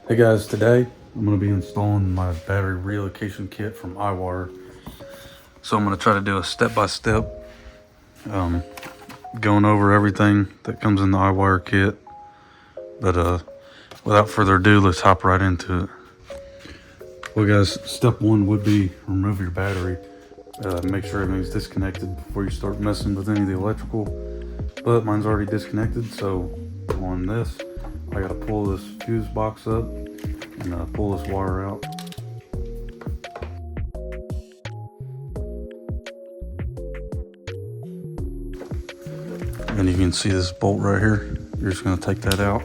Hey guys, today I'm going to be installing my battery relocation kit from Iwire. So I'm going to try to do a step-by-step going over everything that comes in the Iwire kit. But without further ado, let's hop right into it. Well guys, step one would be remove your battery. Make sure everything's disconnected before you start messing with any of the electrical. But mine's already disconnected, so on this, I got to pull this fuse box up and pull this wire out. And you can see this bolt right here. You're just going to take that out,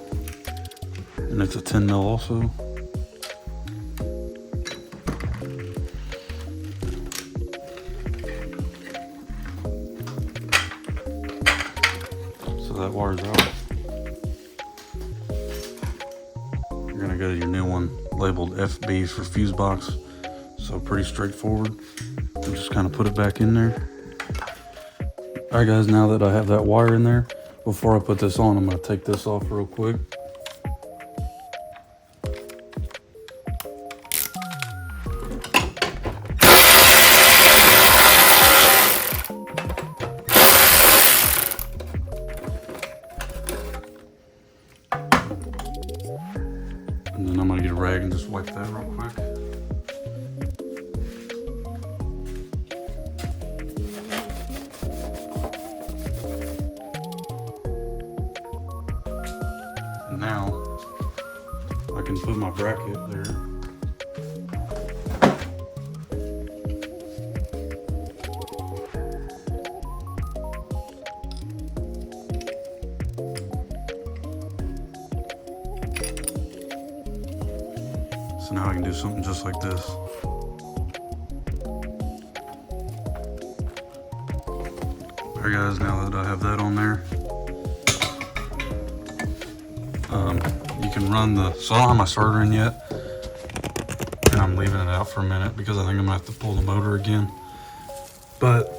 and it's a 10 mil also. So that wire's out. You're going to go to your new one labeled FB for fuse box. So pretty straightforward. And just kind of put it back in there. Alright guys, now that I have that wire in there, before I put this on, I'm going to take this off real quick. And then I'm going to get a rag and just wipe that real quick. And now I can put my bracket there. So now I can do something just like this. Alright guys, now that I have that on there, you can run so I don't have my starter in yet, and I'm leaving it out for a minute because I think I'm gonna have to pull the motor again. But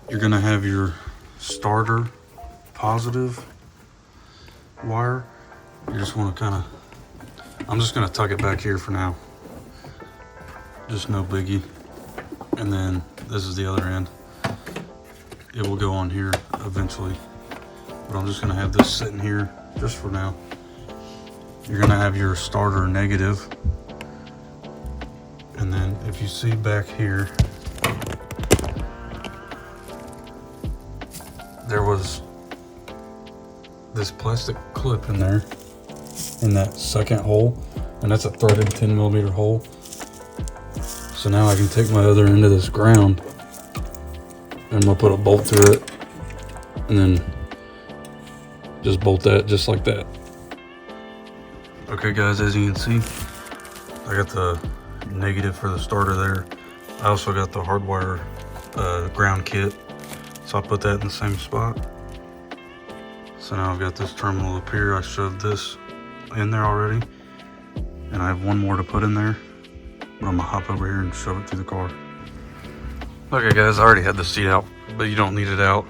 you're gonna have your starter positive wire. You just want to I'm just gonna tuck it back here for now, just no biggie. And then this is the other end. It will go on here eventually, but I'm just gonna have this sitting here just for now. You're gonna have your starter negative, and then if you see back here, there was this plastic clip in there in that second hole, and that's a threaded 10 millimeter hole. So now I can take my other end of this ground and I'm gonna put a bolt through it, and then just bolt that just like that. Okay guys, as you can see, I got the negative for the starter there. I also got the hardwire ground kit, so I put that in the same spot. So now I've got this terminal up here. I shoved this in there already, and I have one more to put in there, but I'm gonna hop over here and shove it through the car. Okay guys, I already had the seat out, but you don't need it out.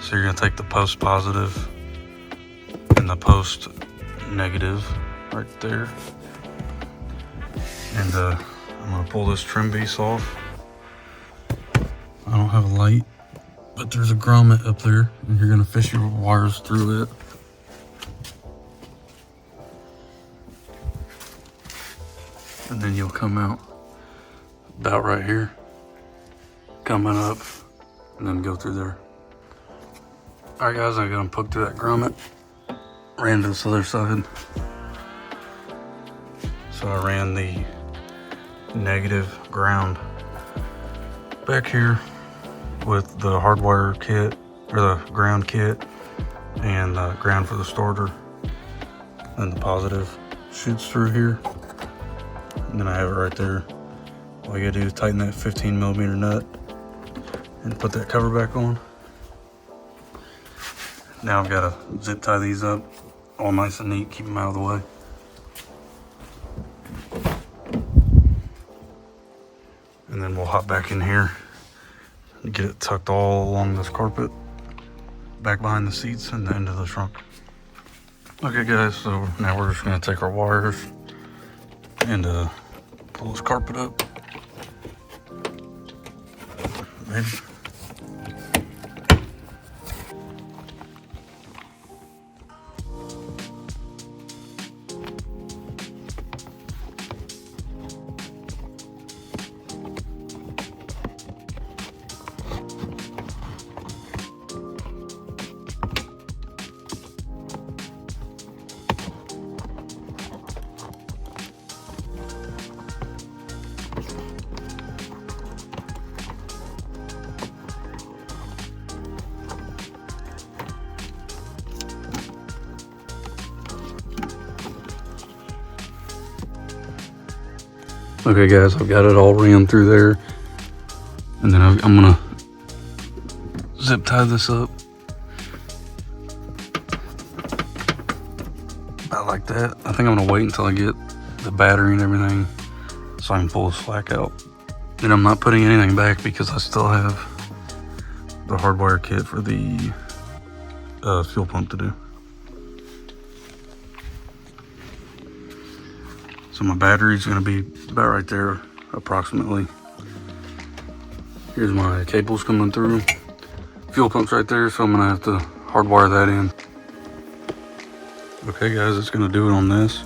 So you're gonna take the post positive and the post negative right there, and I'm gonna pull this trim piece off. I don't have a light, but there's a grommet up there, and you're gonna fish your wires through it. And then you'll come out about right here, coming up, and then go through there. All right guys, I got them poked through that grommet, ran to this other side. So I ran the negative ground back here with the hardwire kit, or the ground kit, and the ground for the starter. And the positive shoots through here. And then I have it right there. All you gotta do is tighten that 15 millimeter nut and put that cover back on. Now I've got to zip tie these up all nice and neat, keep them out of the way. And then we'll hop back in here and get it tucked all along this carpet, back behind the seats and the end of the trunk. Okay guys, so now we're just gonna take our wires and pull this carpet up. Maybe. Okay guys, I've got it all ran through there, and then I'm gonna zip tie this up about like that. I think I'm gonna wait until I get the battery and everything so I can pull the slack out. And I'm not putting anything back because I still have the hardwire kit for the fuel pump to do. So my battery's gonna be about right there, approximately. Here's my cables coming through. Fuel pump's right there, so I'm gonna have to hardwire that in. Okay guys, it's gonna do it on this.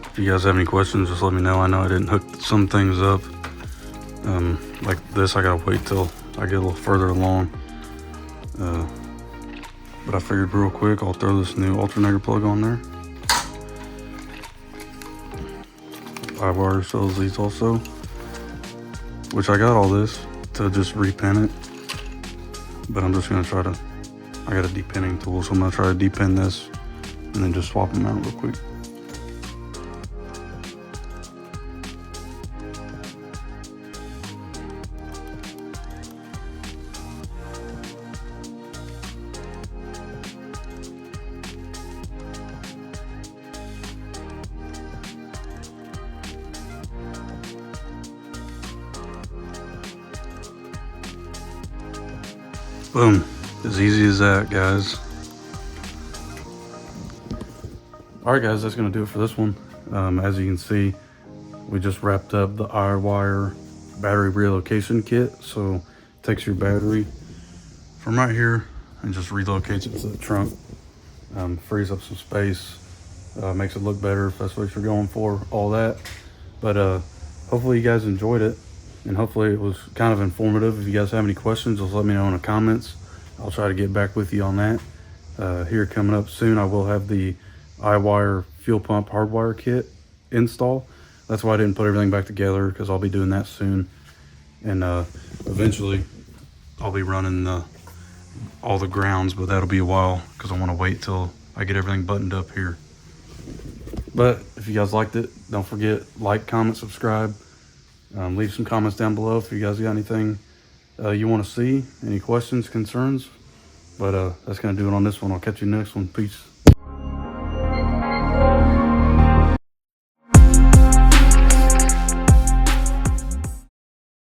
If you guys have any questions, just let me know. I know I didn't hook some things up. Like this, I gotta wait till I get a little further along. But I figured real quick, I'll throw this new alternator plug on there. Iwire sells these also, which I got all this to just repin it, but I'm just gonna try to, I got a depinning tool, so I'm gonna try to depin this and then just swap them out real quick. Boom, as easy as that, guys. All right guys, that's gonna do it for this one. As you can see, we just wrapped up the Iwire battery relocation kit. So it takes your battery from right here and just relocates it to the trunk. Frees up some space, makes it look better if that's what you're going for, all that. But hopefully you guys enjoyed it, and hopefully it was kind of informative. If you guys have any questions, just let me know in the comments. I'll try to get back with you on that. Here coming up soon, I will have the Iwire fuel pump hardwire kit install. That's why I didn't put everything back together, because I'll be doing that soon. And eventually I'll be running all the grounds, but that'll be a while because I want to wait till I get everything buttoned up here. But if you guys liked it, don't forget, like, comment, subscribe. Leave some comments down below if you guys got anything you want to see, any questions, concerns. But that's going to do it on this one. I'll catch you next one. Peace.